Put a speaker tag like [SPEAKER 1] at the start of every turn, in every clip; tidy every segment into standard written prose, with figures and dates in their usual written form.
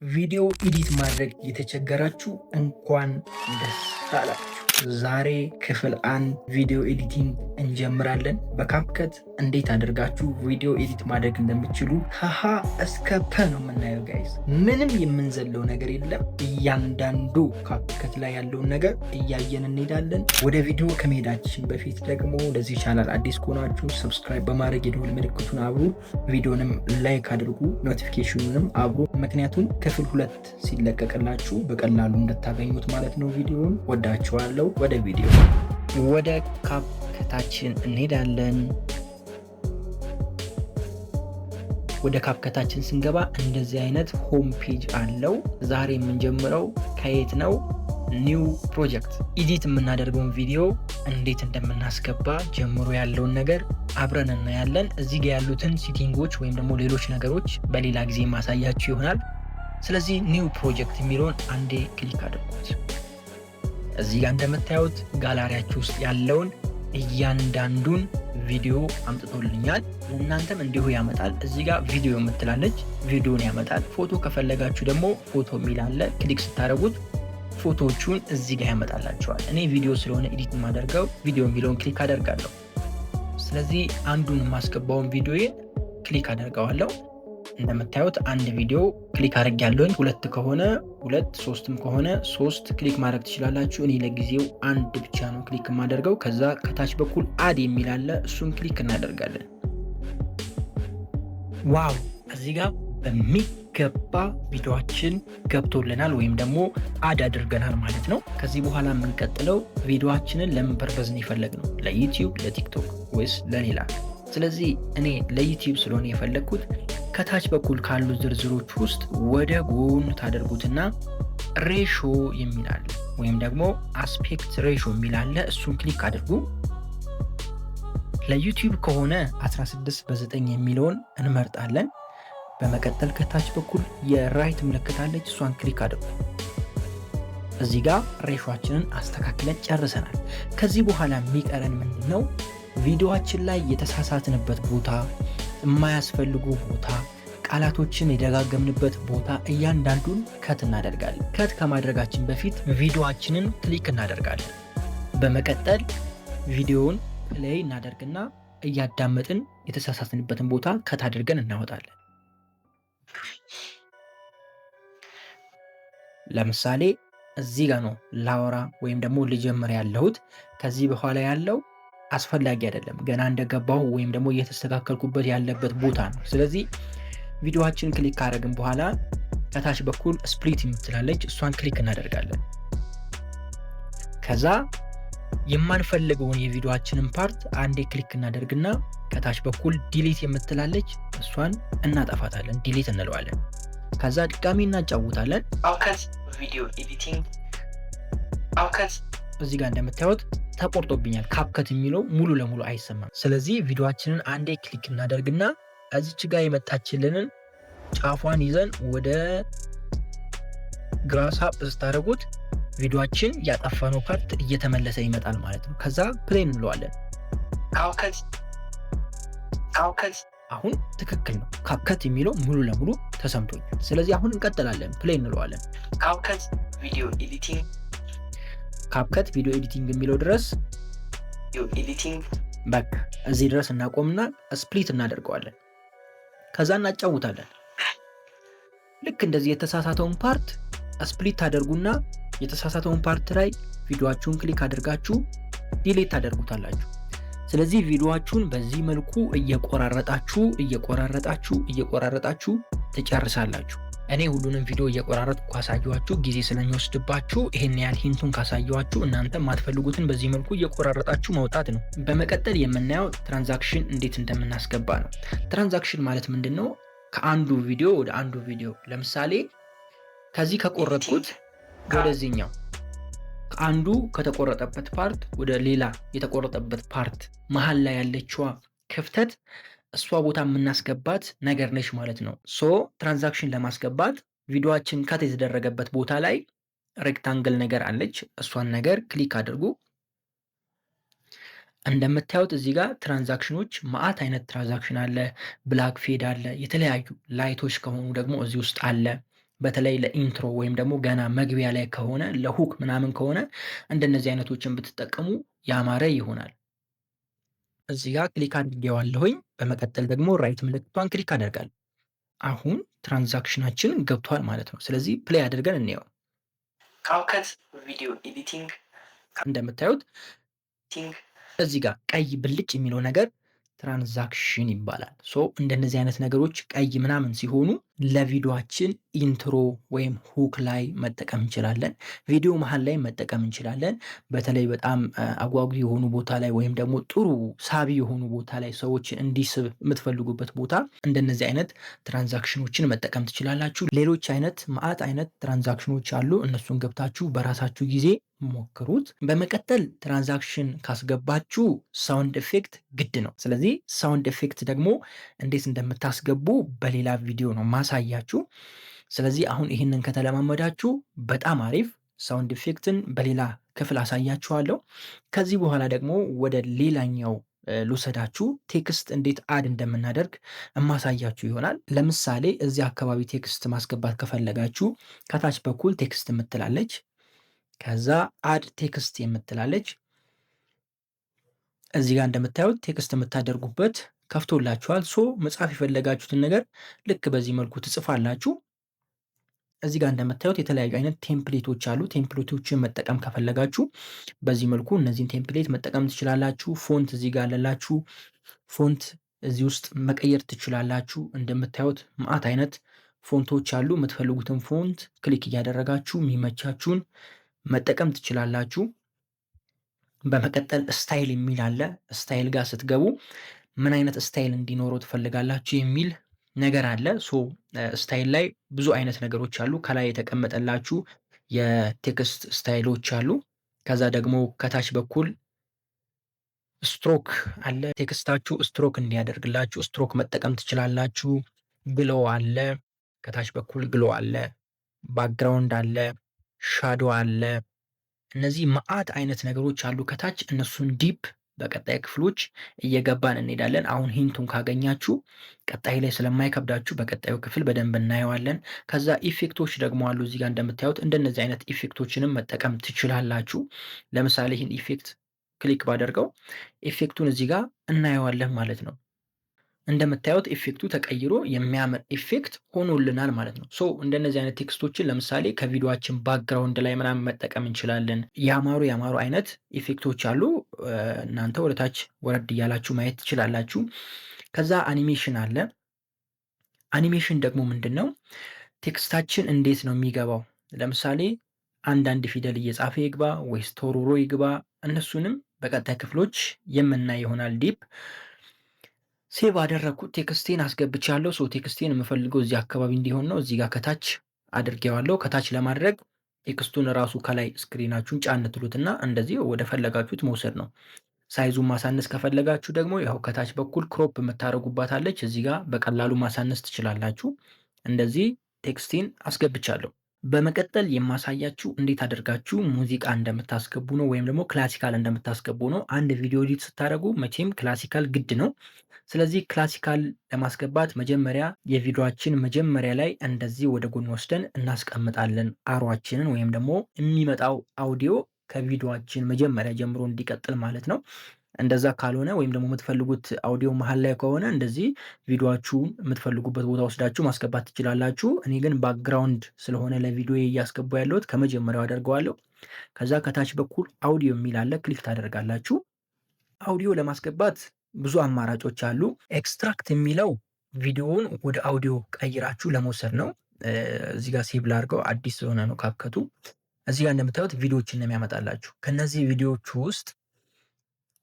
[SPEAKER 1] ቪዲዮ ኤዲት ማድረግ የተቸገራችሁ እንኳን ደስ አላችሁ። ዛሬ ክፍል 1 ቪዲዮ ኤዲቲንግ እንጀምራለን። በካፕከት እንዴት አድርጋችሁ ቪዲዮ ኤዲት ማድረግ እንደምትችሉ ከሀ እስከ ፐ ነው የምናየው ጋይስ። ምንም የምንዘለው ነገር የለም። እያንዳንዱ ካፕከት ላይ ያለውን ነገር እያየን እንሄዳለን። ወደ ቪዲዮ ከመሄዳችን በፊት ደግሞ ለዚህ ቻናል አዲስ ከሆናችሁ ሰብስክራይብ በማድረግ የደወል ምልክቱን አብሩ፣ ቪዲዮንም ላይክ አድርጉ፣ ኖቲፊኬሽኑንም አብሩ። ምክንያቱም ክፍል 2 ሲለቀቅላችሁ በቀላሉ እንድታገኙት ማለት ነው። ቪዲዮውን ወዳችኋለሁ። ወደ ቪዲዮ ወደ ካፕከታችን እንሄዳለን። ወደ ካፕከታችን ስንገባ እንደዚህ አይነት ሆም ፔጅ አለው። ዛሬ የምንጀምረው ከየት ነው? ኒው ፕሮጀክት። ኤዲት የምናደርገውን ቪዲዮ እንዴት እንደምናስገባ ጀምሮ ያለውን ነገር አብረን እናያለን። እዚህ ጋር ያሉትን ሴቲንጎች ወይም ደግሞ ሌሎች ነገሮች በሌላ ጊዜ ማሳያችሁ ይሆናል። ስለዚህ ኒው ፕሮጀክት የሚለውን አንዴ ክሊክ አድርጉት። እዚህ ጋር እንደምታዩት ጋላሪያችሁ ውስጥ ያለውን እያንዳንዱን ቪዲዮ አምጥቶልኛል። እናንተም እንዲሁ ያመጣል። እዚህ ጋር ቪዲዮ የምትላለች ቪዲዮን ያመጣል። ፎቶ ከፈለጋችሁ ደግሞ ፎቶ የሚል አለ። ክሊክ ስታደርጉት ፎቶዎቹን እዚህ ጋር ያመጣላቸዋል። እኔ ቪዲዮ ስለሆነ ኤዲት የማደርገው ቪዲዮ የሚለውን ክሊክ አደርጋለሁ። ስለዚህ አንዱን የማስገባውን ቪዲዮዬን ክሊክ አደርገዋለሁ። እንደምታዩት አንድ ቪዲዮ ክሊክ አድርጌያለሁኝ። 2 ከሆነ 2፣ 3ም ከሆነ 3 ክሊክ ማድረግ ትችላላችሁ። እኔ ለጊዜው አንድ ብቻ ነው ክሊክ የማደርገው። ከዛ ከታች በኩል አድ የሚል አለ፣ እሱን ክሊክ እናደርጋለን። ዋው! እዚህ ጋር በሚገባ ቪዲዮአችን ገብቶልናል ወይም ደግሞ አድ አድርገናል ማለት ነው። ከዚህ በኋላ የምንቀጥለው ቪዲዮአችንን ለምን ፐርፐዝ ነው የፈለግነው? ለዩቲዩብ፣ ለቲክቶክ ወይስ ለሌላ? ስለዚህ እኔ ለዩቲዩብ ስለሆነ የፈለግኩት ከታች በኩል ካሉ ዝርዝሮች ውስጥ ወደ ጎን ታደርጉትና ሬሾ የሚል አለ ወይም ደግሞ አስፔክት ሬሾ የሚል አለ። እሱን ክሊክ አድርጉ። ለዩቲዩብ ከሆነ 16:9 የሚለውን እንመርጣለን። በመቀጠል ከታች በኩል የራይት ምልክት አለች፣ እሷን ክሊክ አድርጉ። እዚህ ጋር ሬሾአችንን አስተካክለን ጨርሰናል። ከዚህ በኋላ የሚቀረን ምንድን ነው? ቪዲዮአችን ላይ የተሳሳትንበት ቦታ፣ የማያስፈልጉ ቦታ፣ ቃላቶችን የደጋገምንበት ቦታ እያንዳንዱን ከት እናደርጋለን። ከት ከማድረጋችን በፊት ቪዲዮአችንን ክሊክ እናደርጋለን። በመቀጠል ቪዲዮውን ፕሌይ እናደርግና እያዳመጥን የተሳሳትንበትን ቦታ ከት አድርገን እናወጣለን። ለምሳሌ እዚህ ጋር ነው ላወራ ወይም ደግሞ ልጀምር ያለሁት። ከዚህ በኋላ ያለው አስፈላጊ አይደለም፣ ገና እንደገባሁ ወይም ደግሞ እየተስተካከልኩበት ያለበት ቦታ ነው። ስለዚህ ቪዲዮአችን ክሊክ ካደረግን በኋላ ከታች በኩል ስፕሊት የምትላለች እሷን ክሊክ እናደርጋለን። ከዛ የማንፈልገውን የቪዲዮአችንን ፓርት አንዴ ክሊክ እናደርግና ከታች በኩል ዲሊት የምትላለች እሷን እናጠፋታለን፣ ዲሊት እንለዋለን። ከዛ ድጋሚ እናጫውታለን። ካፕከት ቪዲዮ ኤዲቲንግ ካፕከት። እዚህ ጋር እንደምታዩት ተቆርጦብኛል። ካፕከት የሚለው ሙሉ ለሙሉ አይሰማም። ስለዚህ ቪዲዮአችንን አንዴ ክሊክ እናደርግና እዚች ጋር የመጣችልንን ጫፏን ይዘን ወደ ግራ ሳብ ስታደርጉት ቪዲዮአችን ያጠፋነው ፓርት እየተመለሰ ይመጣል ማለት ነው። ከዛ ፕሌይ እንለዋለን። ካፕከት አሁን ትክክል ነው። ካፕከት የሚለው ሙሉ ለሙሉ ተሰምቶኛል። ስለዚህ አሁን እንቀጥላለን። ፕሌይ እንለዋለን። ካፕከት ቪዲዮ ኤዲቲንግ ካፕከት ቪዲዮ ኤዲቲንግ የሚለው ድረስ በቃ እዚህ ድረስ እናቆምና ስፕሊት እናደርገዋለን። ከዛ እናጫውታለን። ልክ እንደዚህ የተሳሳተውን ፓርት ስፕሊት ታደርጉና የተሳሳተውን ፓርት ላይ ቪዲዮአችሁን ክሊክ አድርጋችሁ ዲሌት ታደርጉታላችሁ። ስለዚህ ቪዲዮአችሁን በዚህ መልኩ እየቆራረጣችሁ ትጨርሳላችሁ። እኔ ሁሉንም ቪዲዮ እየቆራረጥኩ ካሳየኋችሁ ጊዜ ስለሚወስድባችሁ ይሄን ያህል ሂንቱን ካሳየኋችሁ እናንተ የማትፈልጉትን በዚህ መልኩ እየቆራረጣችሁ ማውጣት ነው። በመቀጠል የምናየው ትራንዛክሽን እንዴት እንደምናስገባ ነው። ትራንዛክሽን ማለት ምንድን ነው? ከአንዱ ቪዲዮ ወደ አንዱ ቪዲዮ፣ ለምሳሌ ከዚህ ከቆረጥኩት ወደዚህኛው፣ ከአንዱ ከተቆረጠበት ፓርት ወደ ሌላ የተቆረጠበት ፓርት መሀል ላይ ያለችዋ ክፍተት እሷ ቦታ የምናስገባት ነገር ነች ማለት ነው። ትራንዛክሽን ለማስገባት ቪዲዮአችን ከት የተደረገበት ቦታ ላይ ሬክታንግል ነገር አለች። እሷን ነገር ክሊክ አድርጉ። እንደምታዩት እዚህ ጋር ትራንዛክሽኖች ማአት አይነት ትራንዛክሽን አለ። ብላክ ፌድ አለ። የተለያዩ ላይቶች ከሆኑ ደግሞ እዚህ ውስጥ አለ። በተለይ ለኢንትሮ ወይም ደግሞ ገና መግቢያ ላይ ከሆነ ለሁክ ምናምን ከሆነ እንደነዚህ አይነቶችን ብትጠቀሙ ያማረ ይሆናል። እዚህ ጋር ክሊክ አድርጌዋለሁኝ። በመቀጠል ደግሞ ራይት ምልክቷን ክሊክ አደርጋለሁ። አሁን ትራንዛክሽናችን ገብቷል ማለት ነው። ስለዚህ ፕሌይ አድርገን እንየው። ካፕከት ቪዲዮ ኤዲቲንግ እንደምታዩት እዚህ ጋር ቀይ ብልጭ የሚለው ነገር ትራንዛክሽን ይባላል። ሶ እንደነዚህ አይነት ነገሮች ቀይ ምናምን ሲሆኑ ለቪዲዮአችን ኢንትሮ ወይም ሁክ ላይ መጠቀም እንችላለን። ቪዲዮ መሀል ላይ መጠቀም እንችላለን። በተለይ በጣም አጓጊ የሆኑ ቦታ ላይ ወይም ደግሞ ጥሩ ሳቢ የሆኑ ቦታ ላይ ሰዎችን እንዲስብ የምትፈልጉበት ቦታ እንደነዚህ አይነት ትራንዛክሽኖችን መጠቀም ትችላላችሁ። ሌሎች አይነት መዓት አይነት ትራንዛክሽኖች አሉ። እነሱን ገብታችሁ በራሳችሁ ጊዜ ሞክሩት። በመቀጠል ትራንዛክሽን ካስገባችሁ ሳውንድ ኤፌክት ግድ ነው። ስለዚህ ሳውንድ ኤፌክት ደግሞ እንዴት እንደምታስገቡ በሌላ ቪዲዮ ነው ማሳያችሁ። ስለዚህ አሁን ይህንን ከተለማመዳችሁ በጣም አሪፍ። ሳውንድ ኤፌክትን በሌላ ክፍል አሳያችኋለሁ። ከዚህ በኋላ ደግሞ ወደ ሌላኛው ልውሰዳችሁ። ቴክስት እንዴት አድ እንደምናደርግ እማሳያችሁ ይሆናል። ለምሳሌ እዚህ አካባቢ ቴክስት ማስገባት ከፈለጋችሁ ከታች በኩል ቴክስት የምትላለች፣ ከዛ አድ ቴክስት የምትላለች። እዚህ ጋር እንደምታዩት ቴክስት የምታደርጉበት ከፍቶላችኋል። ሶ መጻፍ የፈለጋችሁትን ነገር ልክ በዚህ መልኩ ትጽፋላችሁ። እዚህ ጋር እንደምታዩት የተለያዩ አይነት ቴምፕሌቶች አሉ። ቴምፕሌቶችን መጠቀም ከፈለጋችሁ በዚህ መልኩ እነዚህን ቴምፕሌት መጠቀም ትችላላችሁ። ፎንት እዚህ ጋር አለላችሁ። ፎንት እዚህ ውስጥ መቀየር ትችላላችሁ። እንደምታዩት መዓት አይነት ፎንቶች አሉ። የምትፈልጉትን ፎንት ክሊክ እያደረጋችሁ የሚመቻችሁን መጠቀም ትችላላችሁ። በመቀጠል ስታይል የሚል አለ። ስታይል ጋር ስትገቡ ምን አይነት ስታይል እንዲኖረው ትፈልጋላችሁ የሚል ነገር አለ። ሶ ስታይል ላይ ብዙ አይነት ነገሮች አሉ። ከላይ የተቀመጠላችሁ የቴክስት ስታይሎች አሉ። ከዛ ደግሞ ከታች በኩል ስትሮክ አለ። ቴክስታችሁ ስትሮክ እንዲያደርግላችሁ ስትሮክ መጠቀም ትችላላችሁ። ግሎ አለ። ከታች በኩል ግሎ አለ። ባክግራውንድ አለ። ሻዶ አለ። እነዚህ መዓት አይነት ነገሮች አሉ ከታች። እነሱን ዲፕ በቀጣይ ክፍሎች እየገባን እንሄዳለን። አሁን ሂንቱን ካገኛችሁ ቀጣይ ላይ ስለማይከብዳችሁ በቀጣዩ ክፍል በደንብ እናየዋለን። ከዛ ኢፌክቶች ደግሞ አሉ እዚህ ጋር እንደምታዩት። እንደነዚህ አይነት ኢፌክቶችንም መጠቀም ትችላላችሁ። ለምሳሌ ይህን ኢፌክት ክሊክ ባደርገው ኢፌክቱን እዚህ ጋር እናየዋለን ማለት ነው። እንደምታዩት ኢፌክቱ ተቀይሮ የሚያምር ኢፌክት ሆኖልናል ማለት ነው። ሶ እንደነዚህ አይነት ቴክስቶችን ለምሳሌ ከቪዲዮአችን ባክግራውንድ ላይ ምናምን መጠቀም እንችላለን። ያማሩ አይነት ኢፌክቶች አሉ። እናንተ ወደታች ወረድ እያላችሁ ማየት ትችላላችሁ። ከዛ አኒሜሽን አለ። አኒሜሽን ደግሞ ምንድን ነው? ቴክስታችን እንዴት ነው የሚገባው? ለምሳሌ አንዳንድ ፊደል እየጻፈ ይግባ ወይስ ተወርውሮ ይግባ? እነሱንም በቀጣይ ክፍሎች የምናይ ይሆናል። ዲፕ ሴቭ አደረግኩት። ቴክስቴን አስገብቻለሁ። ሶ ቴክስቴን የምፈልገው እዚህ አካባቢ እንዲሆን ነው። እዚህ ጋር ከታች አድርጌዋለሁ። ከታች ለማድረግ ቴክስቱን ራሱ ከላይ ስክሪናችሁን ጫን ትሉትና እንደዚህ ወደ ፈለጋችሁት መውሰድ ነው። ሳይዙን ማሳነስ ከፈለጋችሁ ደግሞ ያው ከታች በኩል ክሮፕ የምታደርጉባታለች። እዚህ ጋር በቀላሉ ማሳነስ ትችላላችሁ። እንደዚህ ቴክስቴን አስገብቻለሁ። በመቀጠል የማሳያችሁ እንዴት አድርጋችሁ ሙዚቃ እንደምታስገቡ ነው፣ ወይም ደግሞ ክላሲካል እንደምታስገቡ ነው። አንድ ቪዲዮ ኤዲት ስታደርጉ መቼም ክላሲካል ግድ ነው። ስለዚህ ክላሲካል ለማስገባት መጀመሪያ የቪዲዮአችን መጀመሪያ ላይ እንደዚህ ወደ ጎን ወስደን እናስቀምጣለን አሯችንን፣ ወይም ደግሞ የሚመጣው አውዲዮ ከቪዲዮአችን መጀመሪያ ጀምሮ እንዲቀጥል ማለት ነው። እንደዛ ካልሆነ ወይም ደግሞ የምትፈልጉት አውዲዮ መሀል ላይ ከሆነ እንደዚህ ቪዲዮአችሁን የምትፈልጉበት ቦታ ወስዳችሁ ማስገባት ትችላላችሁ። እኔ ግን ባክግራውንድ ስለሆነ ለቪዲዮ እያስገቡ ያለሁት ከመጀመሪያው አደርገዋለሁ። ከዛ ከታች በኩል አውዲዮ የሚል አለ፣ ክሊክ ታደርጋላችሁ። አውዲዮ ለማስገባት ብዙ አማራጮች አሉ። ኤክስትራክት የሚለው ቪዲዮውን ወደ አውዲዮ ቀይራችሁ ለመውሰድ ነው። እዚህ ጋር ሴቭ ላድርገው፣ አዲስ ስለሆነ ነው ካፕከቱ። እዚህ ጋር እንደምታዩት ቪዲዮዎችን ነው የሚያመጣላችሁ። ከነዚህ ቪዲዮዎቹ ውስጥ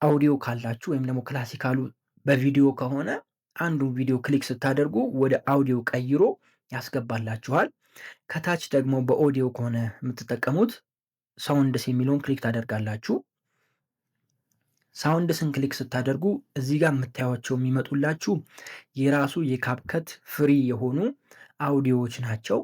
[SPEAKER 1] አውዲዮ ካላችሁ ወይም ደግሞ ክላሲካሉ በቪዲዮ ከሆነ አንዱን ቪዲዮ ክሊክ ስታደርጉ ወደ አውዲዮ ቀይሮ ያስገባላችኋል። ከታች ደግሞ በኦዲዮ ከሆነ የምትጠቀሙት ሳውንድስ የሚለውን ክሊክ ታደርጋላችሁ። ሳውንድስን ክሊክ ስታደርጉ እዚህ ጋር የምታዩቸው የሚመጡላችሁ የራሱ የካፕከት ፍሪ የሆኑ አውዲዮዎች ናቸው።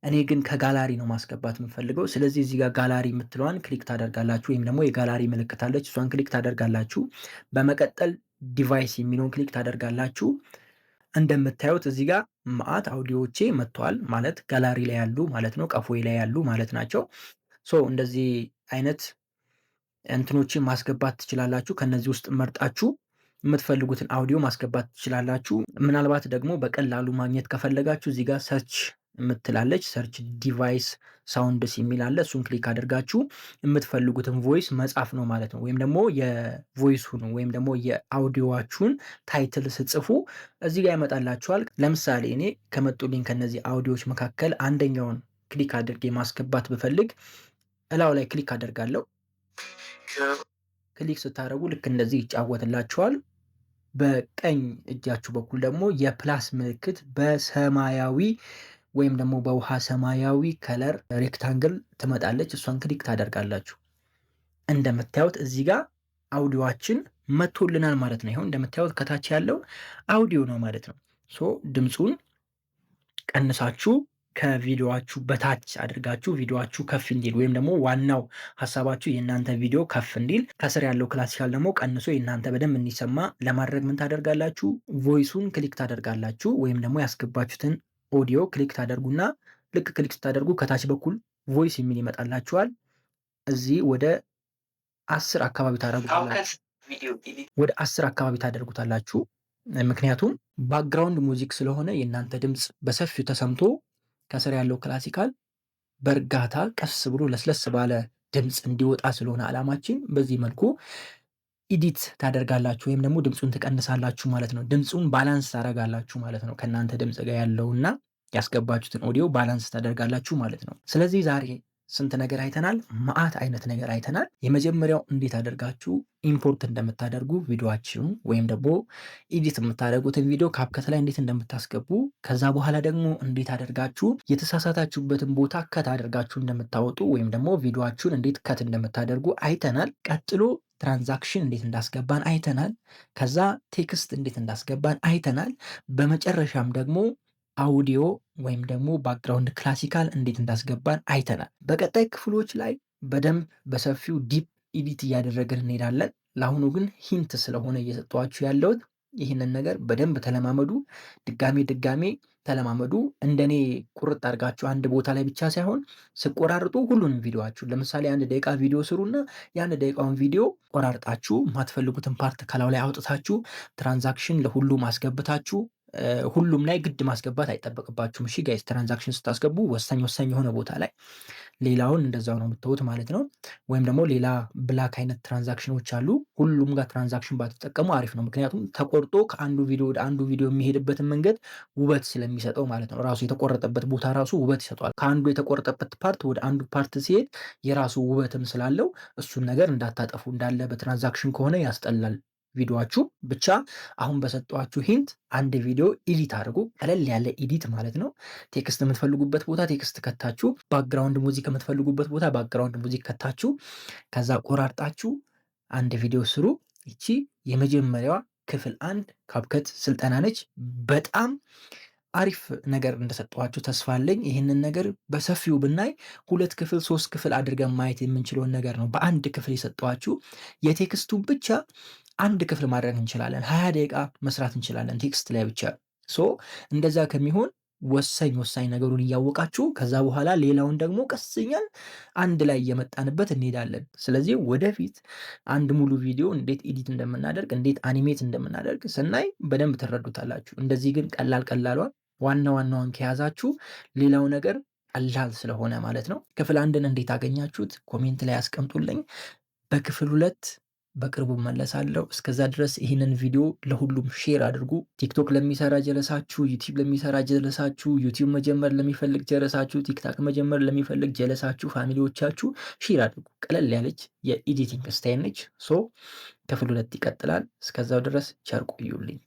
[SPEAKER 1] እኔ ግን ከጋላሪ ነው ማስገባት የምፈልገው። ስለዚህ እዚህ ጋር ጋላሪ የምትለዋን ክሊክ ታደርጋላችሁ፣ ወይም ደግሞ የጋላሪ ምልክት አለች፣ እሷን ክሊክ ታደርጋላችሁ። በመቀጠል ዲቫይስ የሚለውን ክሊክ ታደርጋላችሁ። እንደምታዩት እዚህ ጋር መዓት አውዲዮዎቼ መጥተዋል ማለት ጋላሪ ላይ ያሉ ማለት ነው፣ ቀፎይ ላይ ያሉ ማለት ናቸው። ሶ እንደዚህ አይነት እንትኖችን ማስገባት ትችላላችሁ። ከነዚህ ውስጥ መርጣችሁ የምትፈልጉትን አውዲዮ ማስገባት ትችላላችሁ። ምናልባት ደግሞ በቀላሉ ማግኘት ከፈለጋችሁ እዚህ ጋር ሰርች የምትላለች ሰርች ዲቫይስ ሳውንድስ የሚል አለ። እሱን ክሊክ አድርጋችሁ የምትፈልጉትን ቮይስ መጻፍ ነው ማለት ነው። ወይም ደግሞ የቮይሱን ወይም ደግሞ የአውዲዮዋችሁን ታይትል ስጽፉ እዚህ ጋር ያመጣላችኋል። ለምሳሌ እኔ ከመጡልኝ ከነዚህ አውዲዮዎች መካከል አንደኛውን ክሊክ አድርጌ ማስገባት ብፈልግ እላው ላይ ክሊክ አደርጋለሁ። ክሊክ ስታደርጉ ልክ እንደዚህ ይጫወትላችኋል። በቀኝ እጃችሁ በኩል ደግሞ የፕላስ ምልክት በሰማያዊ ወይም ደግሞ በውሃ ሰማያዊ ከለር ሬክታንግል ትመጣለች። እሷን ክሊክ ታደርጋላችሁ። እንደምታዩት እዚህ ጋር አውዲዮዋችን መቶልናል ማለት ነው። ይኸው እንደምታዩት ከታች ያለው አውዲዮ ነው ማለት ነው። ሶ ድምፁን ቀንሳችሁ ከቪዲዮዋችሁ በታች አድርጋችሁ ቪዲዮዋችሁ ከፍ እንዲል ወይም ደግሞ ዋናው ሀሳባችሁ የእናንተ ቪዲዮ ከፍ እንዲል ከስር ያለው ክላሲካል ደግሞ ቀንሶ የእናንተ በደንብ እንዲሰማ ለማድረግ ምን ታደርጋላችሁ? ቮይሱን ክሊክ ታደርጋላችሁ ወይም ደግሞ ያስገባችሁትን ኦዲዮ ክሊክ ታደርጉና ልክ ክሊክ ስታደርጉ ከታች በኩል ቮይስ የሚል ይመጣላችኋል። እዚህ ወደ 10 አካባቢ ታደርጉታላችሁ። ወደ 10 አካባቢ ታደርጉታላችሁ። ምክንያቱም ባክግራውንድ ሙዚክ ስለሆነ የእናንተ ድምፅ በሰፊው ተሰምቶ ከስር ያለው ክላሲካል በእርጋታ ቀስ ብሎ ለስለስ ባለ ድምፅ እንዲወጣ ስለሆነ ዓላማችን በዚህ መልኩ ኢዲት ታደርጋላችሁ ወይም ደግሞ ድምፁን ትቀንሳላችሁ ማለት ነው። ድምፁን ባላንስ ታደርጋላችሁ ማለት ነው። ከእናንተ ድምፅ ጋር ያለውና ያስገባችሁትን ኦዲዮ ባላንስ ታደርጋላችሁ ማለት ነው። ስለዚህ ዛሬ ስንት ነገር አይተናል? መዓት አይነት ነገር አይተናል። የመጀመሪያው እንዴት አደርጋችሁ ኢምፖርት እንደምታደርጉ ቪዲዮአችሁን ወይም ደግሞ ኢዲት የምታደርጉትን ቪዲዮ ካፕከት ላይ እንዴት እንደምታስገቡ፣ ከዛ በኋላ ደግሞ እንዴት አደርጋችሁ የተሳሳታችሁበትን ቦታ ከት አደርጋችሁ እንደምታወጡ ወይም ደግሞ ቪዲዮአችሁን እንዴት ከት እንደምታደርጉ አይተናል። ቀጥሎ ትራንዛክሽን እንዴት እንዳስገባን አይተናል። ከዛ ቴክስት እንዴት እንዳስገባን አይተናል። በመጨረሻም ደግሞ አውዲዮ ወይም ደግሞ ባክግራውንድ ክላሲካል እንዴት እንዳስገባን አይተናል። በቀጣይ ክፍሎች ላይ በደንብ በሰፊው ዲፕ ኢዲት እያደረግን እንሄዳለን። ለአሁኑ ግን ሂንት ስለሆነ እየሰጠኋችሁ ያለሁት ይህንን ነገር በደንብ ተለማመዱ። ድጋሜ ተለማመዱ። እንደኔ ቁርጥ አድርጋችሁ አንድ ቦታ ላይ ብቻ ሳይሆን ስቆራርጡ ሁሉንም ቪዲዮአችሁን ለምሳሌ 1 ደቂቃ ቪዲዮ ስሩና የ1 ደቂቃውን ቪዲዮ ቆራርጣችሁ ማትፈልጉትን ፓርት ከላው ላይ አውጥታችሁ ትራንዛክሽን ለሁሉም አስገብታችሁ ሁሉም ላይ ግድ ማስገባት አይጠበቅባችሁም። እሺ ጋይስ፣ ትራንዛክሽን ስታስገቡ ወሳኝ የሆነ ቦታ ላይ ሌላውን እንደዛው ነው የምትተውት ማለት ነው። ወይም ደግሞ ሌላ ብላክ አይነት ትራንዛክሽኖች አሉ። ሁሉም ጋር ትራንዛክሽን ባትጠቀሙ አሪፍ ነው። ምክንያቱም ተቆርጦ ከአንዱ ቪዲዮ ወደ አንዱ ቪዲዮ የሚሄድበትን መንገድ ውበት ስለሚሰጠው ማለት ነው። ራሱ የተቆረጠበት ቦታ ራሱ ውበት ይሰጠዋል። ከአንዱ የተቆረጠበት ፓርት ወደ አንዱ ፓርት ሲሄድ የራሱ ውበትም ስላለው እሱን ነገር እንዳታጠፉ። እንዳለ በትራንዛክሽን ከሆነ ያስጠላል ቪዲዮአችሁ። ብቻ አሁን በሰጧችሁ ሂንት አንድ ቪዲዮ ኤዲት አድርጉ። ቀለል ያለ ኤዲት ማለት ነው። ቴክስት የምትፈልጉበት ቦታ ቴክስት ከታችሁ፣ ባክግራውንድ ሙዚክ የምትፈልጉበት ቦታ ባክግራውንድ ሙዚክ ከታችሁ፣ ከዛ ቆራርጣችሁ አንድ ቪዲዮ ስሩ። ይቺ የመጀመሪያዋ ክፍል 1 ካፕከት ስልጠና ነች። በጣም አሪፍ ነገር እንደሰጠኋችሁ ተስፋ አለኝ። ይህንን ነገር በሰፊው ብናይ 2 ክፍል 3 ክፍል አድርገን ማየት የምንችለውን ነገር ነው በአንድ ክፍል የሰጠኋችሁ። የቴክስቱን ብቻ አንድ ክፍል ማድረግ እንችላለን። 20 ደቂቃ መስራት እንችላለን ቴክስት ላይ ብቻ። ሶ እንደዛ ከሚሆን ወሳኝ ነገሩን እያወቃችሁ ከዛ በኋላ ሌላውን ደግሞ ቀስኛል አንድ ላይ እየመጣንበት እንሄዳለን። ስለዚህ ወደፊት አንድ ሙሉ ቪዲዮ እንዴት ኤዲት እንደምናደርግ እንዴት አኒሜት እንደምናደርግ ስናይ በደንብ ትረዱታላችሁ። እንደዚህ ግን ቀላሏን ዋናዋን ከያዛችሁ ሌላው ነገር ቀላል ስለሆነ ማለት ነው። ክፍል 1ን እንዴት አገኛችሁት? ኮሜንት ላይ አስቀምጡልኝ። በክፍል 2 በቅርቡ መለሳለሁ። እስከዛ ድረስ ይህንን ቪዲዮ ለሁሉም ሼር አድርጉ። ቲክቶክ ለሚሰራ ጀለሳችሁ፣ ዩቲዩብ ለሚሰራ ጀለሳችሁ፣ ዩቲዩብ መጀመር ለሚፈልግ ጀለሳችሁ፣ ቲክታክ መጀመር ለሚፈልግ ጀለሳችሁ፣ ፋሚሊዎቻችሁ ሼር አድርጉ። ቀለል ያለች የኤዲቲንግ ስታይል ነች። ሶ ክፍል 2 ይቀጥላል። እስከዛው ድረስ ቸር ቆዩልኝ።